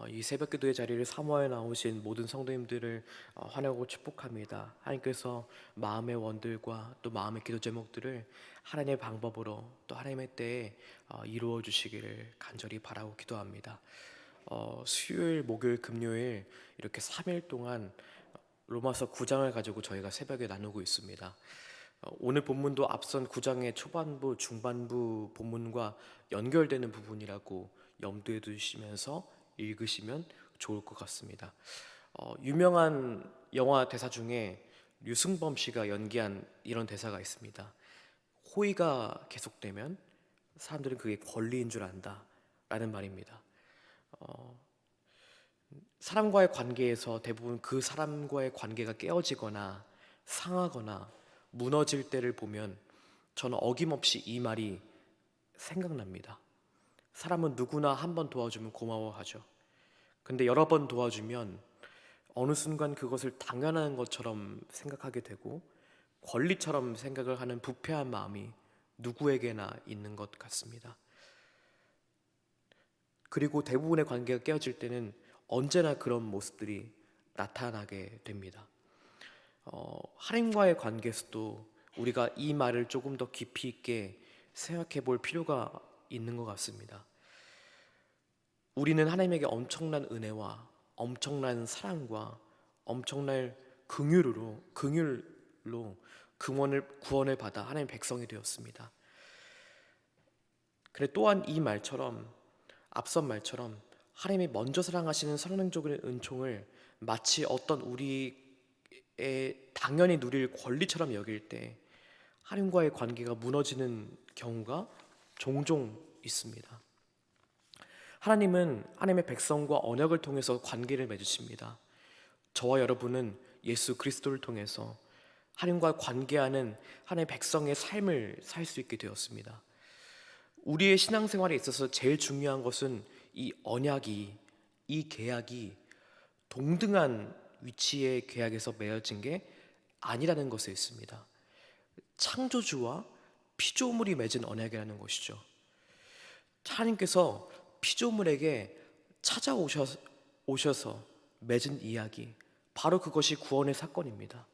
이 새벽 기도의 자리를 사모하여 나오신 모든 성도님들을 환영하고 축복합니다. 하나님께서 마음의 원들과 또 마음의 기도 제목들을 하나님의 방법으로 또 하나님의 때에 이루어 주시기를 간절히 바라고 기도합니다. 수요일, 목요일, 금요일 이렇게 3일 동안 로마서 9장을 가지고 저희가 새벽에 나누고 있습니다. 오늘 본문도 앞선 9장의 초반부, 중반부 본문과 연결되는 부분이라고 염두에 두시면서 읽으시면 좋을 것 같습니다. 유명한 영화 대사 중에 류승범 씨가 연기한 이런 대사가 있습니다. 호의가 계속되면 사람들은 그게 권리인 줄 안다 라는 말입니다. 사람과의 관계에서 대부분 그 사람과의 관계가 깨어지거나 상하거나 무너질 때를 보면 저는 어김없이 이 말이 생각납니다. 사람은 누구나 한 번 도와주면 고마워하죠. 근데 여러 번 도와주면 어느 순간 그것을 당연한 것처럼 생각하게 되고 권리처럼 생각을 하는 부패한 마음이 누구에게나 있는 것 같습니다. 그리고 대부분의 관계가 깨어질 때는 언제나 그런 모습들이 나타나게 됩니다. 하나님과의 관계에서도 우리가 이 말을 조금 더 깊이 있게 생각해 볼 필요가 있는 것 같습니다. 우리는 하나님에게 엄청난 은혜와 엄청난 사랑과 엄청난 긍휼로 구원을 받아 하나님의 백성이 되었습니다. 그래 또한 이 말처럼 앞선 말처럼 하나님이 먼저 사랑하시는 성령적인 은총을 마치 어떤 우리의 당연히 누릴 권리처럼 여길 때 하나님과의 관계가 무너지는 경우가 종종 있습니다. 하나님은 하나님의 백성과 언약을 통해서 관계를 맺으십니다. 저와 여러분은 예수 그리스도를 통해서 하나님과 관계하는 하나님의 백성의 삶을 살 수 있게 되었습니다. 우리의 신앙생활에 있어서 제일 중요한 것은 이 계약이 동등한 위치의 계약에서 맺어진 게 아니라는 것에 있습니다. 창조주와 피조물이 맺은 언약이라는 것이죠. 하나님께서 피조물에게 찾아오셔서 맺은 이야기, 바로 그것이 구원의 사건입니다.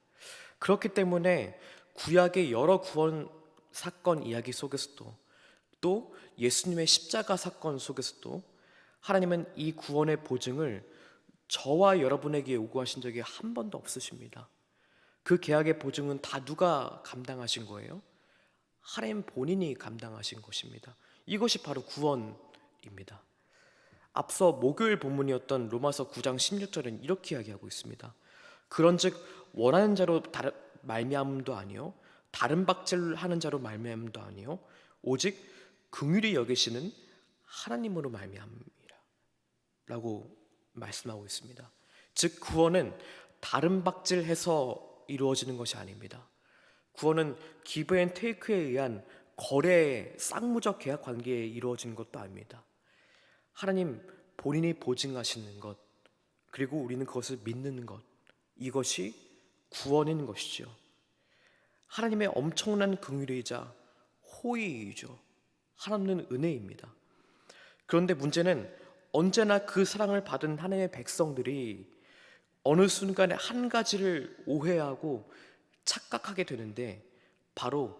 그렇기 때문에 구약의 여러 구원 사건 이야기 속에서도 또 예수님의 십자가 사건 속에서도 하나님은 이 구원의 보증을 저와 여러분에게 요구하신 적이 한 번도 없으십니다. 그 계약의 보증은 다 누가 감당하신 거예요? 하나님 본인이 감당하신 것입니다. 이것이 바로 구원입니다. 앞서 목요일 본문이었던 로마서 9장 16절은 이렇게 이야기하고 있습니다. 그런즉 원하는 자로 말미암음도 아니요 다른 박질하는 자로 말미암음도 아니요 오직 긍휼히 여기시는 하나님으로 말미암음이라 라고 말씀하고 있습니다. 즉 구원은 다른 박질해서 이루어지는 것이 아닙니다. 구원은 기브 앤 테이크에 의한 거래의 쌍무적 계약 관계에 이루어진 것도 아닙니다. 하나님 본인이 보증하시는 것, 그리고 우리는 그것을 믿는 것, 이것이 구원인 것이죠. 하나님의 엄청난 긍휼이자 호의이죠. 하나님은 은혜입니다. 그런데 문제는 언제나 그 사랑을 받은 하나님의 백성들이 어느 순간에 한 가지를 오해하고 착각하게 되는데 바로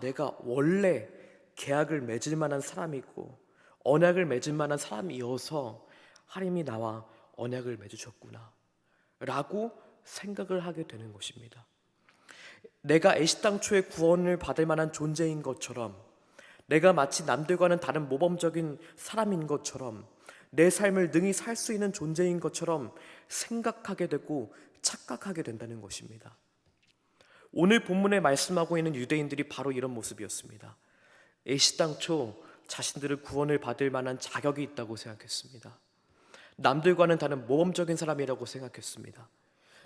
내가 원래 계약을 맺을 만한 사람이고 언약을 맺을 만한 사람이어서 하나님이 나와 언약을 맺으셨구나 라고 생각을 하게 되는 것입니다. 내가 애시당초에 구원을 받을 만한 존재인 것처럼, 내가 마치 남들과는 다른 모범적인 사람인 것처럼, 내 삶을 능히 살 수 있는 존재인 것처럼 생각하게 되고 착각하게 된다는 것입니다. 오늘 본문에 말씀하고 있는 유대인들이 바로 이런 모습이었습니다. 애시당초 자신들은 구원을 받을 만한 자격이 있다고 생각했습니다. 남들과는 다른 모범적인 사람이라고 생각했습니다.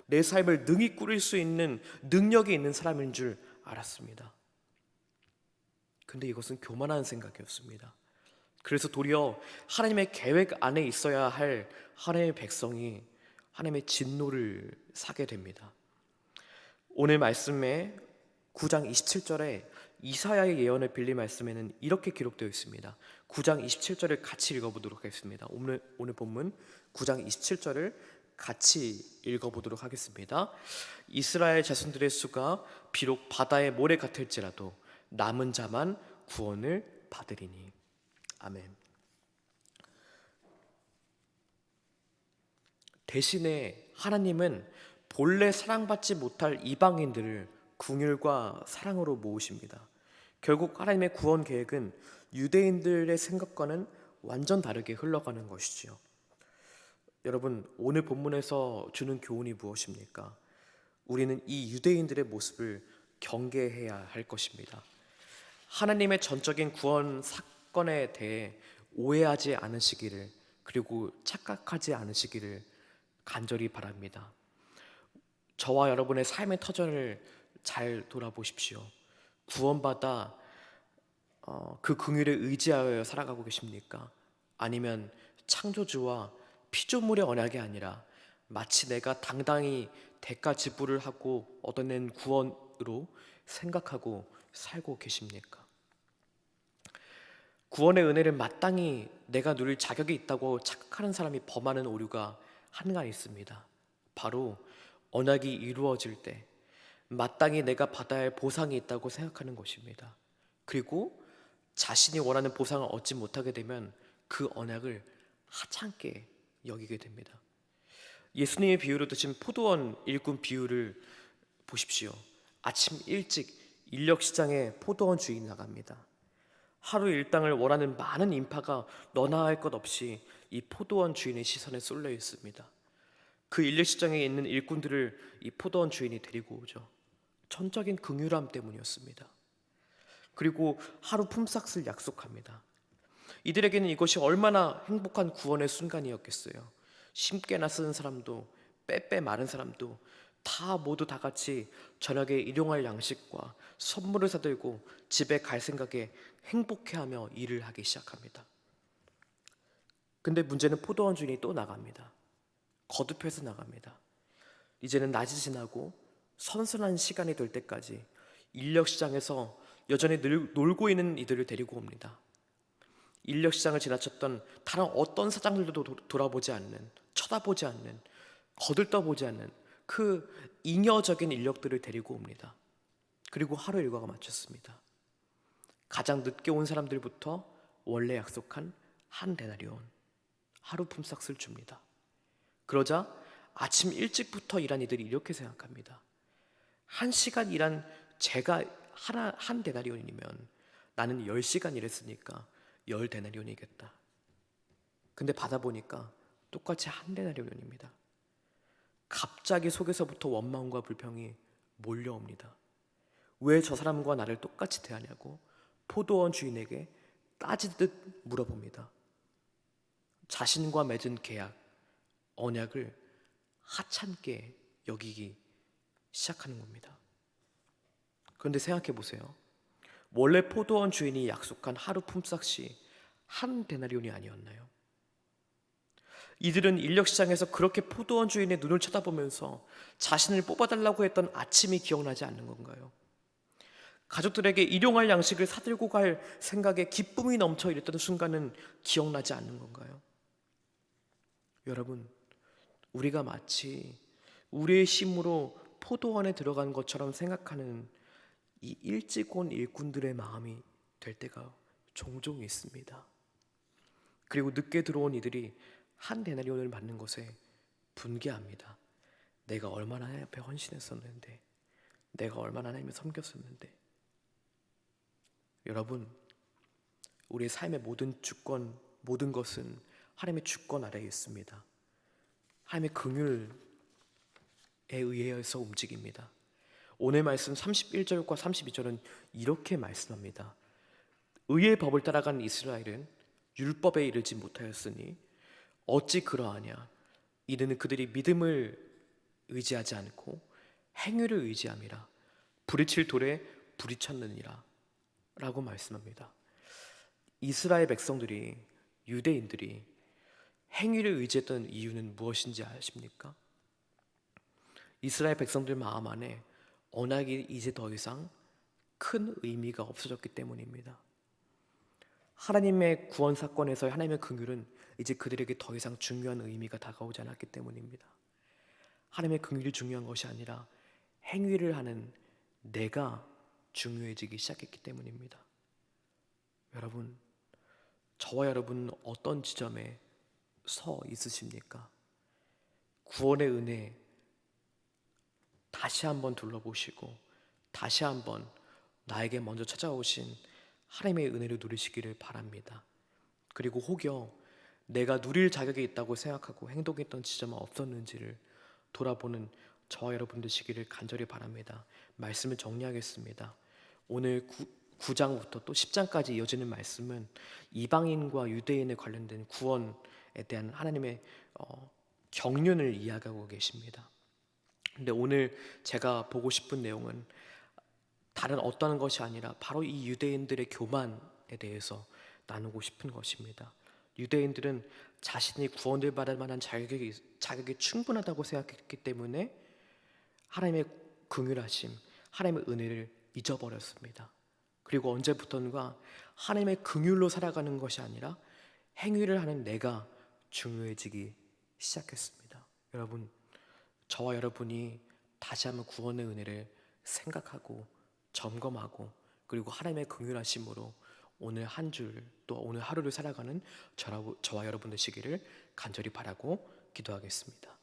내 삶을 능히 꾸릴 수 있는 능력이 있는 사람인 줄 알았습니다. 근데 이것은 교만한 생각이었습니다. 그래서 도리어 하나님의 계획 안에 있어야 할 하나님의 백성이 하나님의 진노를 사게 됩니다. 오늘 말씀에 9장 27절에 이사야의 예언을 빌린 말씀에는 이렇게 기록되어 있습니다. 9장 27절을 같이 읽어보도록 하겠습니다. 오늘 본문 9장 27절을 같이 읽어보도록 하겠습니다. 이스라엘 자손들의 수가 비록 바다의 모래 같을지라도 남은 자만 구원을 받으리니. 아멘. 대신에 하나님은 본래 사랑받지 못할 이방인들을 긍휼과 사랑으로 모으십니다. 결국 하나님의 구원 계획은 유대인들의 생각과는 완전 다르게 흘러가는 것이지요. 여러분, 오늘 본문에서 주는 교훈이 무엇입니까? 우리는 이 유대인들의 모습을 경계해야 할 것입니다. 하나님의 전적인 구원 사건에 대해 오해하지 않으시기를, 그리고 착각하지 않으시기를 간절히 바랍니다. 저와 여러분의 삶의 터전을 잘 돌아보십시오. 구원받아 그 긍휼에 의지하여 살아가고 계십니까? 아니면 창조주와 피조물의 언약이 아니라 마치 내가 당당히 대가 지불을 하고 얻어낸 구원으로 생각하고 살고 계십니까? 구원의 은혜를 마땅히 내가 누릴 자격이 있다고 착각하는 사람이 범하는 오류가 한가지 있습니다. 바로 언약이 이루어질 때 마땅히 내가 받아야 할 보상이 있다고 생각하는 것입니다. 그리고 자신이 원하는 보상을 얻지 못하게 되면 그 언약을 하찮게 여기게 됩니다. 예수님의 비유로 드신 포도원 일꾼 비유를 보십시오. 아침 일찍 인력시장에 포도원 주인이 나갑니다. 하루 일당을 원하는 많은 인파가 너나 할 것 없이 이 포도원 주인의 시선에 쏠려 있습니다. 그 인력시장에 있는 일꾼들을 이 포도원 주인이 데리고 오죠. 전적인 긍휼함 때문이었습니다. 그리고 하루 품삯을 약속합니다. 이들에게는 이것이 얼마나 행복한 구원의 순간이었겠어요. 심게나 쓰는 사람도 빼빼 마른 사람도 모두 다 같이 저녁에 일용할 양식과 선물을 사들고 집에 갈 생각에 행복해하며 일을 하기 시작합니다. 근데 문제는 포도원 주인이 또 나갑니다. 거듭해서 나갑니다. 이제는 낮이 지나고 선선한 시간이 될 때까지 인력시장에서 여전히 놀고 있는 이들을 데리고 옵니다. 인력시장을 지나쳤던 다른 어떤 사장들도 돌아보지 않는, 쳐다보지 않는, 거들떠보지 않는 그 잉여적인 인력들을 데리고 옵니다. 그리고 하루 일과가 마쳤습니다. 가장 늦게 온 사람들부터 원래 약속한 한 데나리온, 하루 품삯을 줍니다. 그러자 아침 일찍부터 일한 이들이 이렇게 생각합니다. 1시간 일한 제가 한 데나리온이면 나는 10시간 일했으니까 10데나리온이겠다. 근데 받아보니까 똑같이 한 데나리온입니다. 갑자기 속에서부터 원망과 불평이 몰려옵니다. 왜 저 사람과 나를 똑같이 대하냐고 포도원 주인에게 따지듯 물어봅니다. 자신과 맺은 계약, 언약을 하찮게 여기기 시작하는 겁니다. 그런데 생각해 보세요. 원래 포도원 주인이 약속한 하루 품삯이 한 데나리온이 아니었나요? 이들은 인력시장에서 그렇게 포도원 주인의 눈을 쳐다보면서 자신을 뽑아달라고 했던 아침이 기억나지 않는 건가요? 가족들에게 일용할 양식을 사들고 갈 생각에 기쁨이 넘쳐 이랬던 순간은 기억나지 않는 건가요? 여러분, 우리가 마치 우리의 힘으로 포도원에 들어간 것처럼 생각하는 이 일찍 온 일꾼들의 마음이 될 때가 종종 있습니다. 그리고 늦게 들어온 이들이 한 데나리온을 받는 것에 분개합니다. 내가 얼마나 하나님 앞에 헌신했었는데, 내가 얼마나 하나님을 섬겼었는데. 여러분, 우리의 삶의 모든 주권, 모든 것은 하나님의 주권 아래에 있습니다. 하나님의 긍휼에 의해서 움직입니다. 오늘 말씀 31절과 32절은 이렇게 말씀합니다. 의의 법을 따라가는 이스라엘은 율법에 이르지 못하였으니 어찌 그러하냐. 이는 그들이 믿음을 의지하지 않고 행위를 의지함이라. 부딪힐 돌에 부딪혔느니라 라고 말씀합니다. 이스라엘 백성들이, 유대인들이 행위를 의지했던 이유는 무엇인지 아십니까? 이스라엘 백성들 마음 안에 언약이 이제 더 이상 큰 의미가 없어졌기 때문입니다. 하나님의 구원 사건에서 하나님의 긍휼은 이제 그들에게 더 이상 중요한 의미가 다가오지 않았기 때문입니다. 하나님의 긍휼이 중요한 것이 아니라 행위를 하는 내가 중요해지기 시작했기 때문입니다. 여러분, 저와 여러분은 어떤 지점에 서 있으십니까? 구원의 은혜 다시 한번 둘러보시고 다시 한번 나에게 먼저 찾아오신 하나님의 은혜를 누리시기를 바랍니다. 그리고 혹여 내가 누릴 자격이 있다고 생각하고 행동했던 지점은 없었는지를 돌아보는 저와 여러분 되시기를 간절히 바랍니다. 말씀을 정리하겠습니다. 오늘 9장부터 또 10장까지 이어지는 말씀은 이방인과 유대인에 관련된 구원에 대한 하나님의 경륜을 이야기하고 계십니다. 근데 오늘 제가 보고 싶은 내용은 다른 어떠한 것이 아니라 바로 이 유대인들의 교만에 대해서 나누고 싶은 것입니다. 유대인들은 자신이 구원을 받을 만한 자격이 충분하다고 생각했기 때문에 하나님의 긍휼하심, 하나님의 은혜를 잊어버렸습니다. 그리고 언제부턴가 하나님의 긍휼로 살아가는 것이 아니라 행위를 하는 내가 중요해지기 시작했습니다. 여러분, 저와 여러분이 다시 한번 구원의 은혜를 생각하고 점검하고 그리고 하나님의 긍휼하심으로 오늘 한 줄 또 오늘 하루를 살아가는 저와 여러분 되시기를 간절히 바라고 기도하겠습니다.